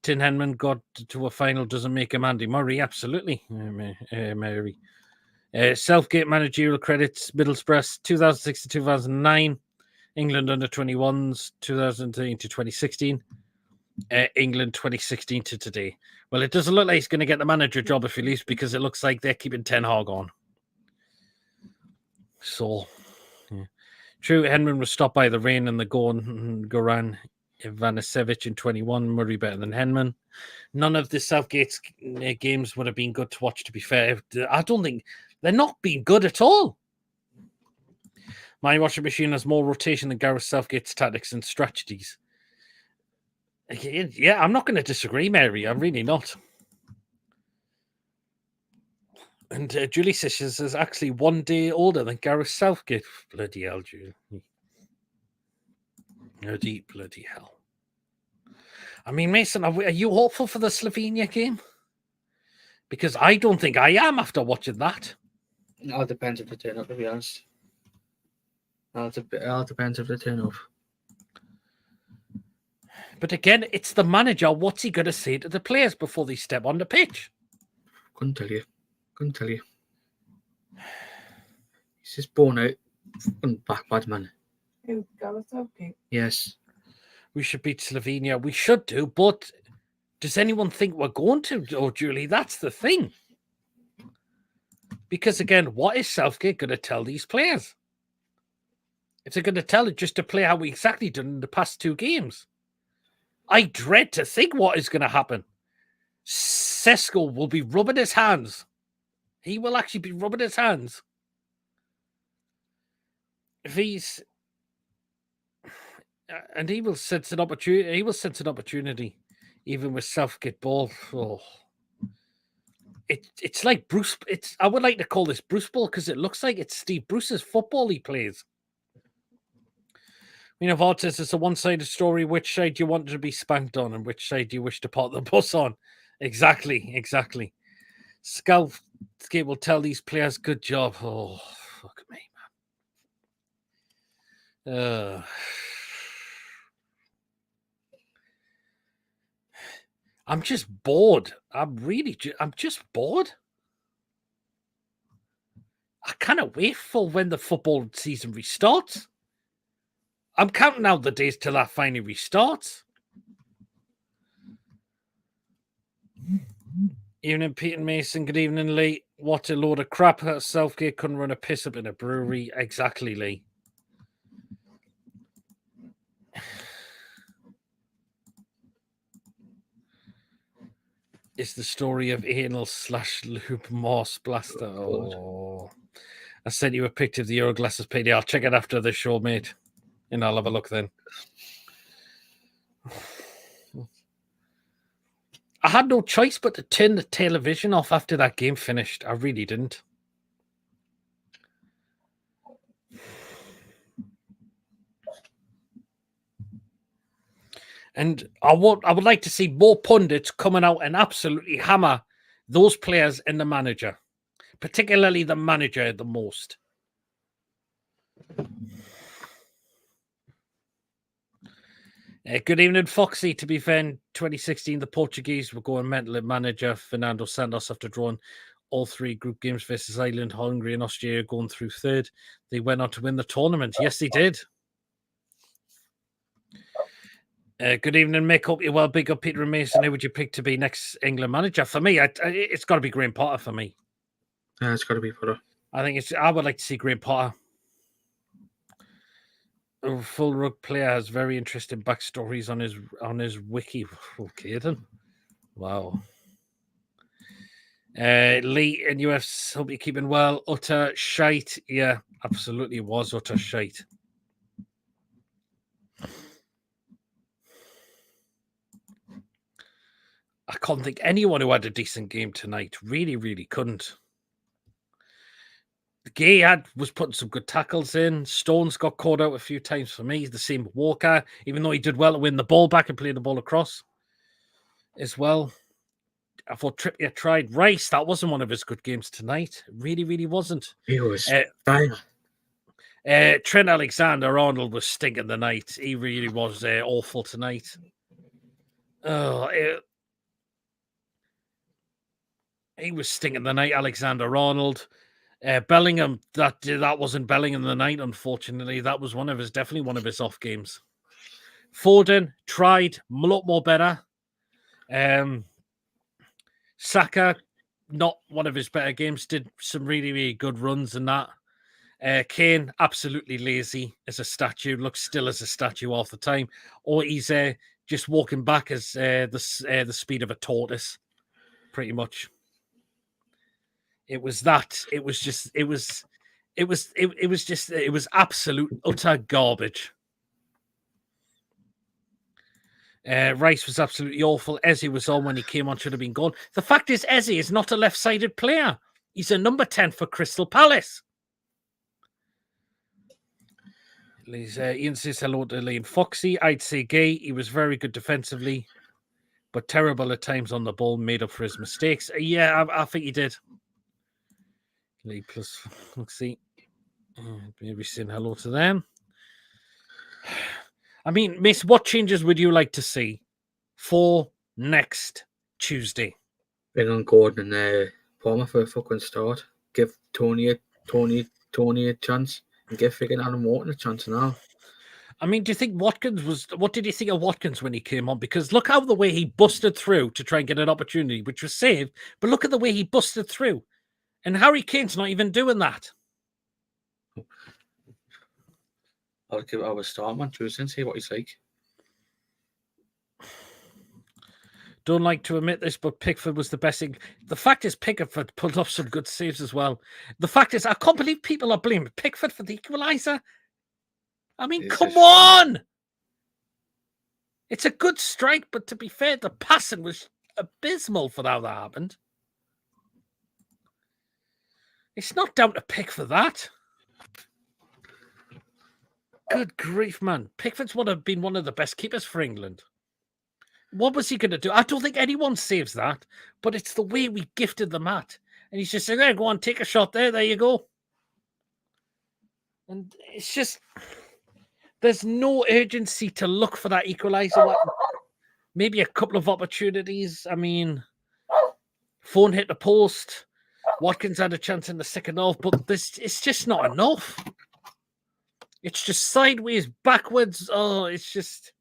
Tin Henman got to a final doesn't make him Andy Murray. Absolutely, Mary. Southgate managerial credits: Middlesbrough 2006 to 2009, England under 21s 2013 to 2016, England 2016 to today. Well, it doesn't look like he's going to get the manager job if he leaves, because it looks like they're keeping Ten Hag on. So, yeah. True, Henman was stopped by the rain and the Goran Ivanisevic in 21. Murray better than Henman. None of the Southgate's games would have been good to watch, to be fair. I don't think they're not being good at all. My washing machine has more rotation than Gareth Southgate's tactics and strategies. Yeah, I'm not going to disagree, Mary. I'm really not. And Julie Sishes is actually 1 day older than Gareth Southgate. Bloody hell, Julie. Bloody hell. I mean, Mason, are you hopeful for the Slovenia game? Because I don't think I am after watching that. It all depends if they turn up, to be honest. It all depends if they turn up. But again, it's the manager. What's he going to say to the players before they step on the pitch? Couldn't tell you. He's just born out. Fucking bad man. Who? Gareth Southgate? Yes. We should beat Slovenia. We should do, but does anyone think we're going to? Oh, Julie, that's the thing. Because again, what is Southgate going to tell these players? If they're going to tell it just to play how we exactly done in the past 2 games, I dread to think what is going to happen. Sesko will be rubbing his hands. He will actually be rubbing his hands. If he's... And he will sense an opportunity. He will sense an opportunity, even with Southgate ball. Oh. It's like Bruce. I would like to call this Bruce ball because it looks like it's Steve Bruce's football he plays. Vard says it's a one-sided story. Which side do you want to be spanked on, and which side do you wish to park the bus on? Exactly. Southgate will tell these players, "Good job." Oh, fuck me, man. I'm just bored. I'm just bored. I cannot wait for when the football season restarts. I'm counting out the days till that finally restarts. Evening, Pete and Mason. Good evening, Lee. What a load of crap. Southgate couldn't run a piss up in a brewery. Exactly, Lee. It's the story of anal / loop Moss Blaster. Oh. I sent you a picture of the Euroglasses PD. I'll check it after the show, mate. And I'll have a look then. I had no choice but to turn the television off after that game finished. I really didn't. And I would like to see more pundits coming out and absolutely hammer those players and the manager, particularly the manager the most. Good evening, Foxy. To be fair, in 2016, the Portuguese were going mental at manager Fernando Santos after drawing all 3 group games versus Ireland, Hungary, and Australia, going through 3rd. They went on to win the tournament. Yes, they did. Good evening, Mick. Hope you're well. Big up, Peter and Mason. Who would you pick to be next England manager? For me, it's got to be Graham Potter. For me, Yeah, it's got to be Potter. I would like to see Graham Potter. A full rug player has very interesting backstories on his wiki. Okay, then. Wow. Lee and UFs, hope you're keeping well. Utter shite. Yeah, absolutely was utter shite. I can't think anyone who had a decent game tonight. Really, really couldn't. Gay was putting some good tackles in. Stones got caught out a few times for me. The same with Walker, even though he did well to win the ball back and play the ball across as well. I thought Trippier tried. Rice, that wasn't one of his good games tonight. It really, really wasn't. He was fine. Trent Alexander-Arnold was stinking the night. He really was awful tonight. He was stinking the night, Alexander-Arnold. Bellingham, that wasn't Bellingham the night, unfortunately. That was definitely one of his off games. Foden tried a lot more better. Saka, not one of his better games, did some really, really good runs in that. Kane, absolutely lazy as a statue, looks still as a statue half the time. Or he's just walking back as the speed of a tortoise, pretty much. It was absolute utter garbage. Rice was absolutely awful. Eze was on when he came on, should have been gone. The fact is, Eze is not a left-sided player. He's a number 10 for Crystal Palace. Ian says hello to Liam Foxy. I'd say Gay. He was very good defensively, but terrible at times on the ball, made up for his mistakes. Yeah, I think he did. Lee plus Foxy. Maybe saying hello to them. I mean, Miss, what changes would you like to see for next Tuesday? Bring on Gordon and Palmer for a fucking start. Give Tony a chance, and give friggin' Adam Morton a chance now. I mean, do you think Watkins was... What did you think of Watkins when he came on? Because look how the way he busted through to try and get an opportunity, which was saved, but look at the way he busted through. And Harry Kane's not even doing that. I would start him on Tuesday and see what he's like. Don't like to admit this, but Pickford was the best thing. The fact is, Pickford pulled off some good saves as well. The fact is, I can't believe people are blaming Pickford for the equaliser. I mean, come on! It's a good strike, but to be fair, the passing was abysmal for how that happened. It's not down to Pickford that. Good grief, man. Pickford's would have been one of the best keepers for England. What was he going to do? I don't think anyone saves that, but it's the way we gifted the mat. And he's just saying, there, go on, take a shot there. There you go. And it's just, there's no urgency to look for that equaliser. Maybe a couple of opportunities. I mean, phone hit the post. Watkins had a chance in the second half, but it's just not enough. It's just sideways, backwards. Oh, it's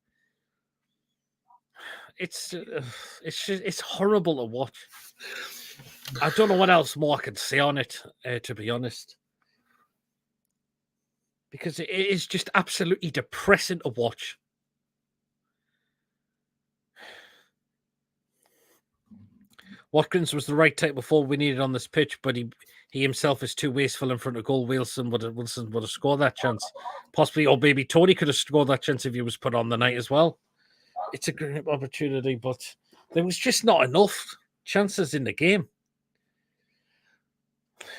horrible to watch. I don't know what else more I can say on it, to be honest, because it is just absolutely depressing to watch. Watkins was the right type before we needed on this pitch, but he himself is too wasteful in front of goal. Wilson would have scored that chance, possibly, or maybe Tony could have scored that chance if he was put on the night as well. It's a great opportunity, but there was just not enough chances in the game.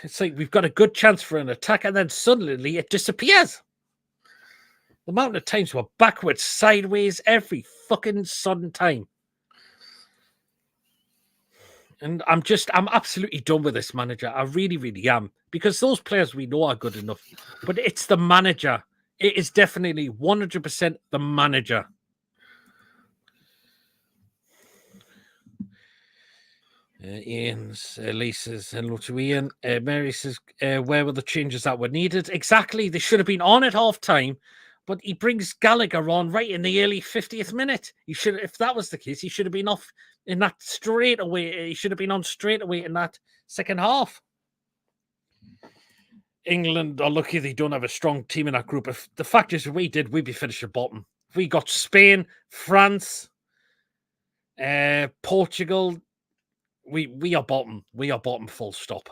It's like we've got a good chance for an attack, and then suddenly it disappears. The amount of times we're backwards, sideways, every fucking sudden time. And I'm absolutely done with this manager. I really, really am. Because those players we know are good enough. But it's the manager. It is definitely 100% the manager. Lisa's hello to Ian. Mary says, where were the changes that were needed? Exactly. They should have been on at half time. But he brings Gallagher on right in the early 50th minute. If that was the case, he should have been off in that straight away. He should have been on straight away in that second half. England are lucky they don't have a strong team in that group. If the fact is, if we did, we'd be finishing bottom. If we got Spain, France, Portugal, we are bottom. We are bottom, full stop.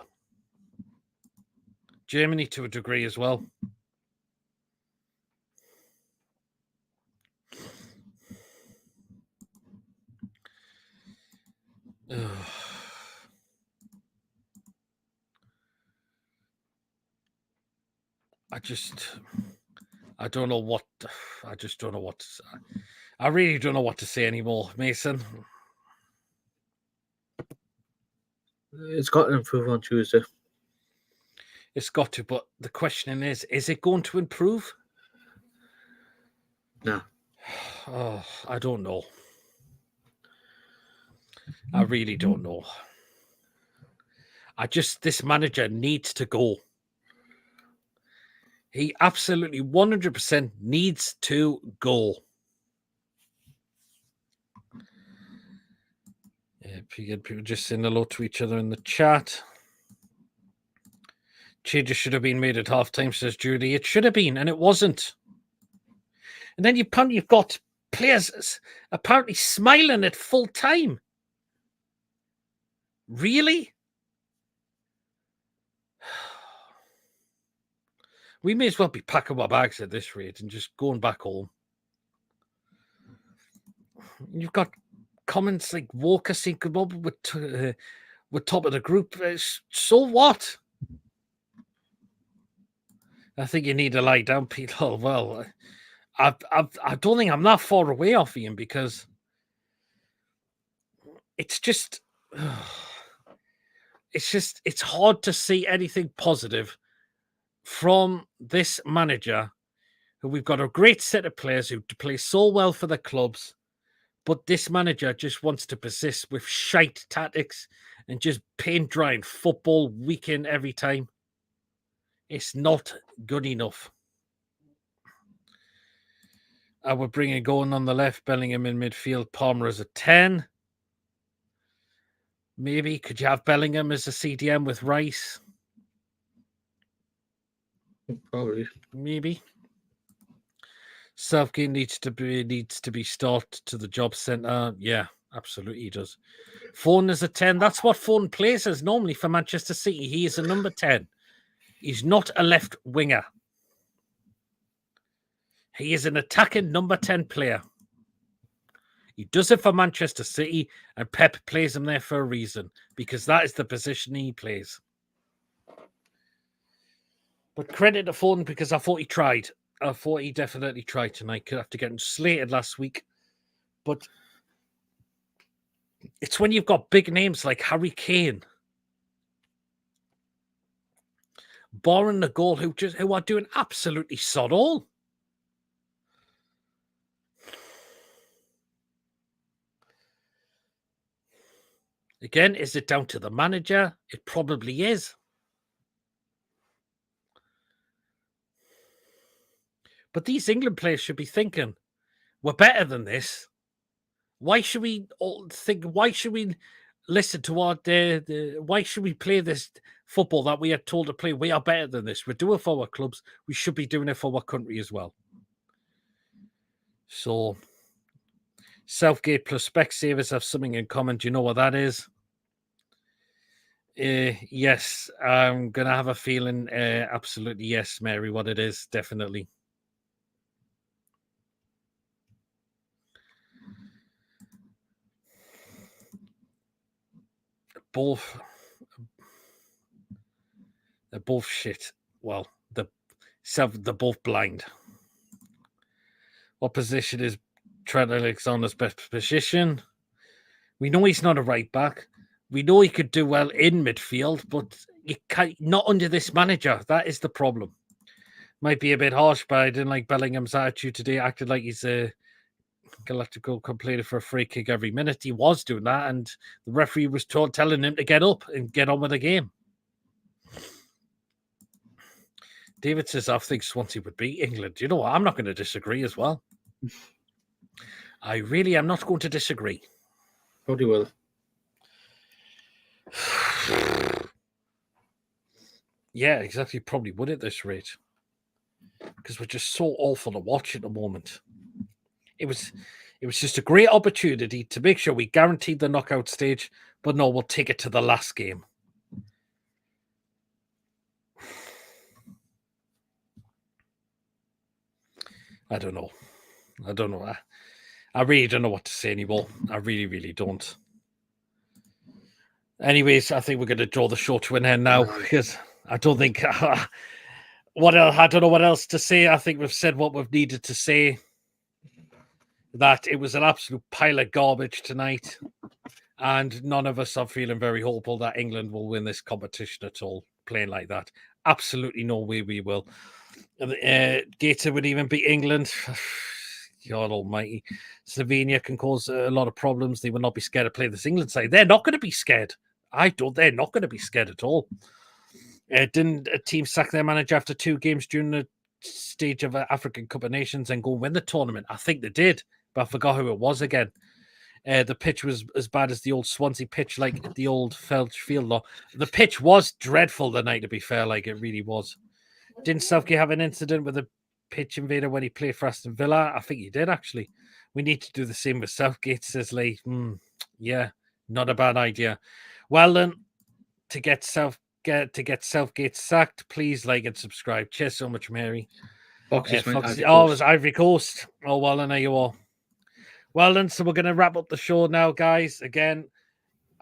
Germany to a degree as well. I don't know what. I just don't know what to say. I really don't know what to say anymore, Mason. It's got to improve on Tuesday. It's got to, but the question is it going to improve? No. Oh, I don't know. I really don't know. This manager needs to go. He absolutely 100% needs to go. Yeah, people just saying hello to each other in the chat. Changes should have been made at halftime, says Judy. It should have been, and it wasn't. And then you've got players apparently smiling at full time. Really? We may as well be packing our bags at this rate and just going back home. You've got comments like Walker saying, come up with We're top of the group. So what? I think you need to lie down, Peter. Well, I don't think I'm that far away off Ian, because it's just it's hard to see anything positive from this manager, who we've got a great set of players who play so well for the clubs, but this manager just wants to persist with shite tactics and just paint drying football week in every time. It's not good enough. We're bringing going on the left, Bellingham in midfield, Palmer as a 10. Maybe could you have Bellingham as a CDM with Rice? Probably. Maybe. Southgate needs to be started to the job centre. Yeah, absolutely he does. Foden is a 10. That's what Foden plays as normally for Manchester City. He is a number 10. He's not a left winger. He is an attacking number 10 player. He does it for Manchester City, and Pep plays him there for a reason, because that is the position he plays. But credit to Foden, because I thought he tried. I thought he definitely tried tonight after getting slated last week. But it's when you've got big names like Harry Kane, barring the goal, who are doing absolutely sod all. Again, is it down to the manager? It probably is. But these England players should be thinking, we're better than this. Why should we all think? Why should we listen to what why should we play this football that we are told to play? We are better than this. We're doing it for our clubs. We should be doing it for our country as well. So, Southgate plus Specsavers have something in common. Do you know what that is? Yes, I'm going to have a feeling. Absolutely, yes, Mary, what it is, definitely. They're both shit. Well, they're both blind. What position is Trent Alexander's best position? We know he's not a right back. We know he could do well in midfield, but you can't, not under this manager. That is the problem. Might be a bit harsh, but I didn't like Bellingham's attitude today. Acted like he's a Galactical completed for a free kick every minute. He was doing that, and the referee was telling him to get up and get on with the game. David says, I think Swansea would beat England. You know what? I'm not going to disagree as well. I really am not going to disagree. Probably will. Yeah, exactly. Probably would at this rate. Because we're just so awful to watch at the moment. It was just a great opportunity to make sure we guaranteed the knockout stage, but no, we'll take it to the last game. I don't know. I really don't know what to say anymore. I really, really don't. Anyways, I think we're going to draw the show to an end now, because I don't think what else. I don't know what else to say. I think we've said what we've needed to say. That it was an absolute pile of garbage tonight, and none of us are feeling very hopeful that England will win this competition at all. Playing like that, absolutely no way we will. Gator would even beat England. God almighty. Slovenia can cause a lot of problems. They will not be scared to play this England side. They're not going to be scared. They're not going to be scared at all. Didn't a team sack their manager after 2 games during the stage of African Cup of Nations and go win the tournament? I think they did, but I forgot who it was again. The pitch was as bad as the old Swansea pitch, like the old Felch Field. The pitch was dreadful the night, to be fair, like it really was. Didn't Southgate have an incident with a pitch invader when he played for Aston Villa? I think he did, actually. We need to do the same with Southgate, says Lee. Yeah, not a bad idea. Well then, to get Southgate sacked, please like and subscribe. Cheers so much, Mary. It was Ivory Coast. Oh, well, and there you are. Well then, so we're going to wrap up the show now, guys. Again,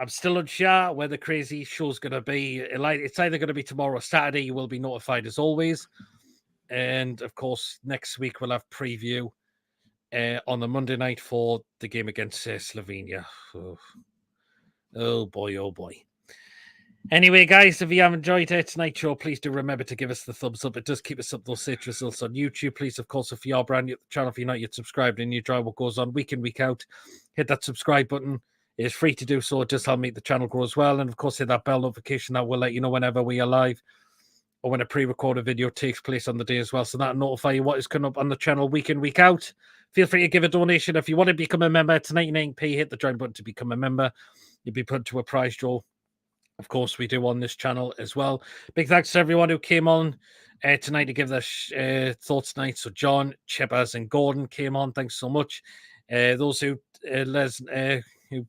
I'm still unsure where the crazy show's going to be. It's either going to be tomorrow or Saturday. You will be notified as always. And of course, next week we'll have preview on the Monday night for the game against Slovenia. Oh boy, oh boy. Anyway, guys, if you have enjoyed tonight's show, please do remember to give us the thumbs up. It does keep us up those search results on YouTube. Please, of course, if you are brand new to the channel, if you're not yet subscribed and you try what goes on week in, week out, hit that subscribe button. It is free to do so. It does help make the channel grow as well. And of course, hit that bell notification that will let you know whenever we are live or when a pre-recorded video takes place on the day as well. So that'll notify you what is coming up on the channel week in, week out. Feel free to give a donation. If you want to become a member, it's 99p. Hit the join button to become a member. You'll be put to a prize draw. Of course, we do on this channel as well. Big thanks to everyone who came on tonight to give their thoughts tonight. So John, Chippers, and Gordon came on. Thanks so much. Those who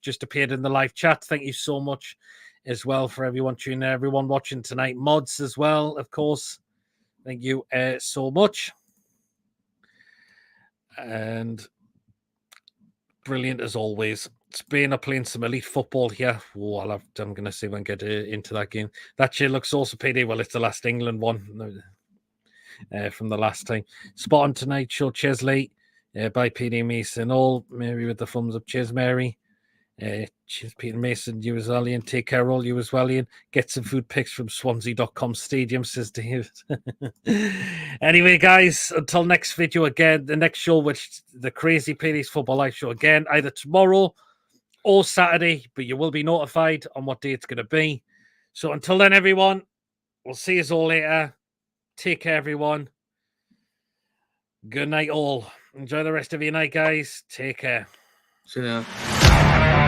just appeared in the live chat, thank you so much as well for everyone tuning in, everyone watching tonight. Mods as well, of course. Thank you so much. And brilliant as always. Spain are playing some elite football here. Oh, I'm going to see when I get into that game. That shit looks also payday. Well, it's the last England one from the last time. Spot on tonight show. Cheers late by PD Mason. All Mary with the thumbs up. Cheers, Mary. Cheers, Peter Mason. You as well, Ian. Take care, all you as well, Ian. Get some food pics from Swansea.com Stadium, says Dave. Anyway, guys, until next video again, the next show, which the Crazy Paydays Football Live show again, either tomorrow or Saturday, but you will be notified on what day it's going to be. So until then, everyone, we'll see you all later. Take care, everyone. Good night, all. Enjoy the rest of your night, guys. Take care. See you now.